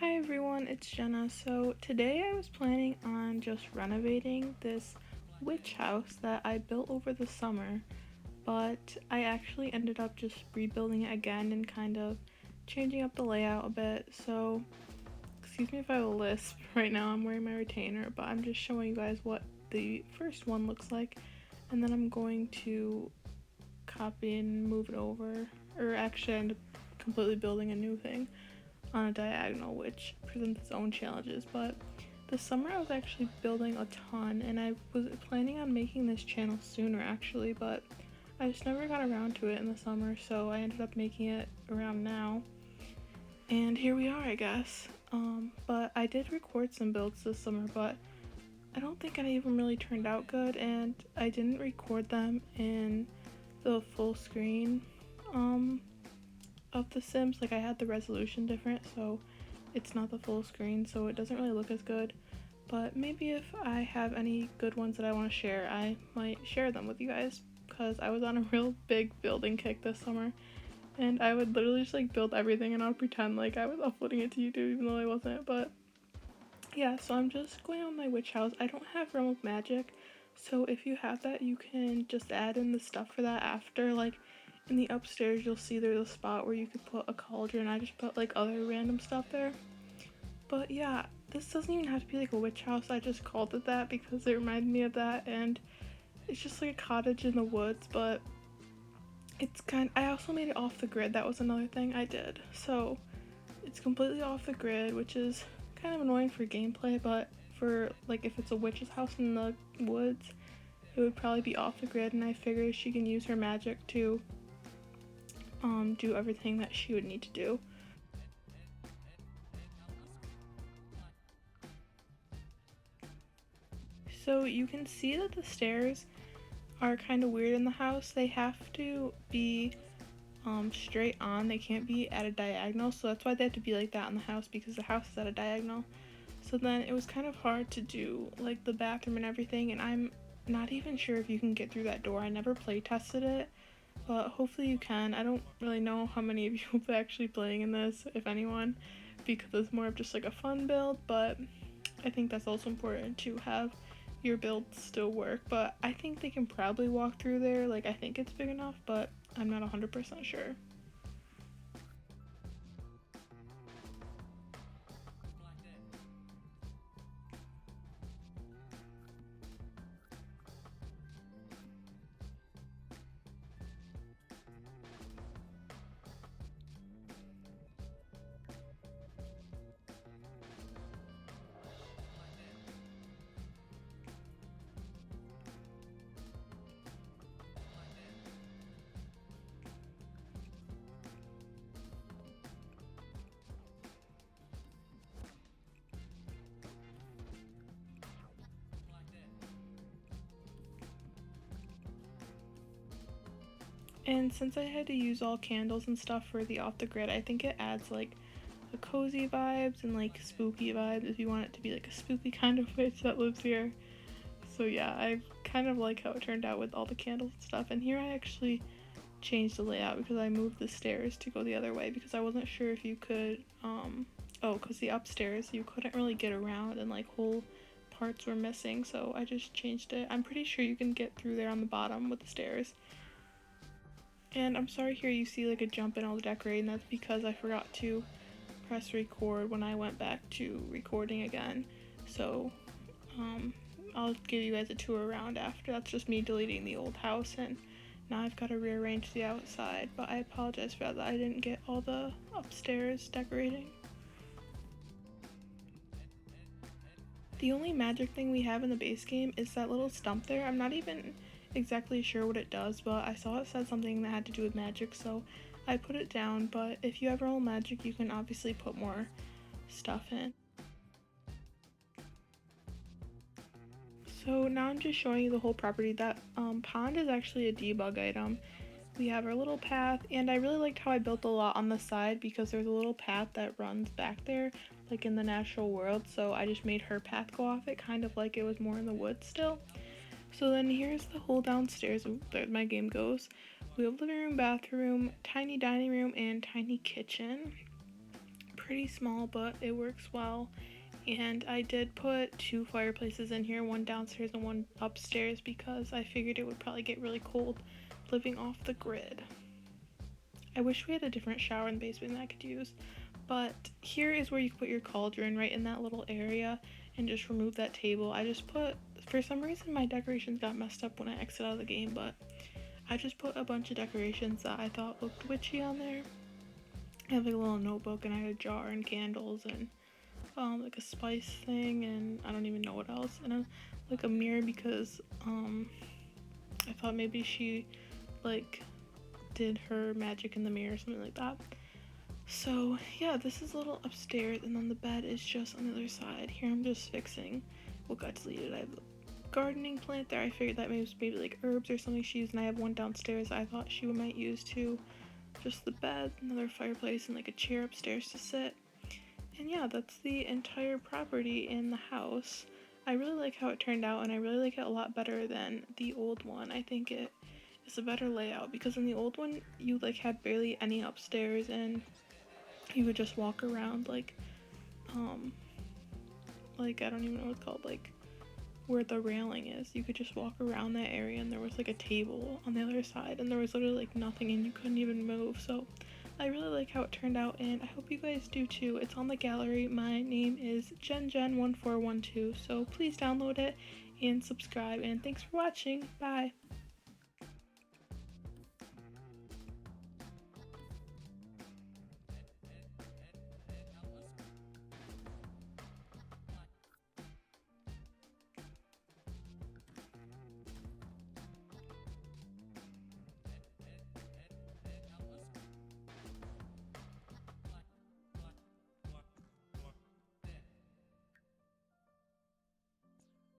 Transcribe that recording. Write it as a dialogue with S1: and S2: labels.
S1: Hi everyone, it's Jenna. So today I was planning on just renovating this witch house that I built over the summer, but I actually ended up just rebuilding it again and kind of changing up the layout a bit. So excuse me if I have a lisp right now, I'm wearing my retainer, but I'm just showing you guys what the first one looks like, and then I'm going to copy and move it over, or actually end up completely building a new thing on a diagonal, which presents its own challenges. But this summer I was actually building a ton, and I was planning on making this channel sooner actually, but I just never got around to it in the summer, so I ended up making it around now. And here we are, I guess. But I did record some builds this summer, but I don't think any of them really turned out good, and I didn't record them in the full screen of The Sims. Like, I had the resolution different, so it's not the full screen, so it doesn't really look as good. But maybe if I have any good ones that I want to share, I might share them with you guys, because I was on a real big building kick this summer, and I would literally just like build everything and I would pretend like I was uploading it to YouTube even though I wasn't. But yeah, so I'm just going on my witch house. I don't have Realm of Magic, so if you have that, you can just add in the stuff for that after. Like, in the upstairs, you'll see there's a spot where you could put a cauldron. I just put like other random stuff there. But yeah, this doesn't even have to be like a witch house. I just called it that because it reminded me of that, and it's just like a cottage in the woods, but I also made it off the grid. That was another thing I did. So it's completely off the grid, which is kind of annoying for gameplay, but for like if it's a witch's house in the woods, it would probably be off the grid, and I figured she can use her magic to do everything that she would need to do. So you can see that the stairs are kind of weird in the house. They have to be straight on, they can't be at a diagonal, so that's why they have to be like that in the house, because the house is at a diagonal. So then it was kind of hard to do like the bathroom and everything, and I'm not even sure if you can get through that door. I never play tested it, but hopefully you can. I don't really know how many of you will be actually playing in this, if anyone, because it's more of just like a fun build, but I think that's also important to have your build still work. But I think they can probably walk through there. Like, I think it's big enough, but I'm not 100% sure. And since I had to use all candles and stuff for the off the grid, I think it adds like a cozy vibes and like spooky vibes if you want it to be like a spooky kind of witch that lives here. So yeah, I kind of like how it turned out with all the candles and stuff. And here I actually changed the layout because I moved the stairs to go the other way, because I wasn't sure if you could because the upstairs you couldn't really get around and like whole parts were missing, so I just changed it. I'm pretty sure you can get through there on the bottom with the stairs. And I'm sorry here you see like a jump in all the decorating. That's because I forgot to press record when I went back to recording again. So I'll give you guys a tour around after. That's just me deleting the old house, and now I've got to rearrange the outside, but I apologize for that. I didn't get all the upstairs decorating. The only magic thing we have in the base game is that little stump there. I'm not even exactly sure what it does, but I saw it said something that had to do with magic, so I put it down. But if you have roll magic, you can obviously put more stuff in. So now I'm just showing you the whole property. That pond is actually a debug item. We have our little path, and I really liked how I built a lot on the side because there's a little path that runs back there like in the natural world, so I just made her path go off it, kind of like it was more in the woods still. So then here's the whole downstairs. There my game goes. We have living room, bathroom, tiny dining room, and tiny kitchen. pretty small, but it works well. And I did put 2 fireplaces in here, one downstairs and one upstairs, because I figured it would probably get really cold living off the grid. I wish we had a different shower in the basement that I could use, but here is where you put your cauldron, right in that little area, and just remove that table. I just put, for some reason my decorations got messed up when I exited out of the game, but I just put a bunch of decorations that I thought looked witchy on there. I have like a little notebook, and I had a jar and candles and like a spice thing, and I don't even know what else, and like a mirror, because I thought maybe she like did her magic in the mirror or something like that. So yeah, this is a little upstairs, and then the bed is just on the other side. Here I'm just fixing what got deleted. I have a gardening plant there. I figured that maybe like herbs or something she used, and I have one downstairs I thought she might use too. Just the bed, another fireplace, and like a chair upstairs to sit. And yeah, that's the entire property in the house. I really like how it turned out, and I really like it a lot better than the old one. I think it is a better layout, because in the old one you like had barely any upstairs, and you would just walk around um like I don't even know what it's called, like where the railing is. You could just walk around that area, and there was like a table on the other side, and there was literally like nothing, and you couldn't even move. So I really like how it turned out, and I hope you guys do too. It's on the gallery. My name is JenJen1412, so please download it and subscribe, and thanks for watching. Bye.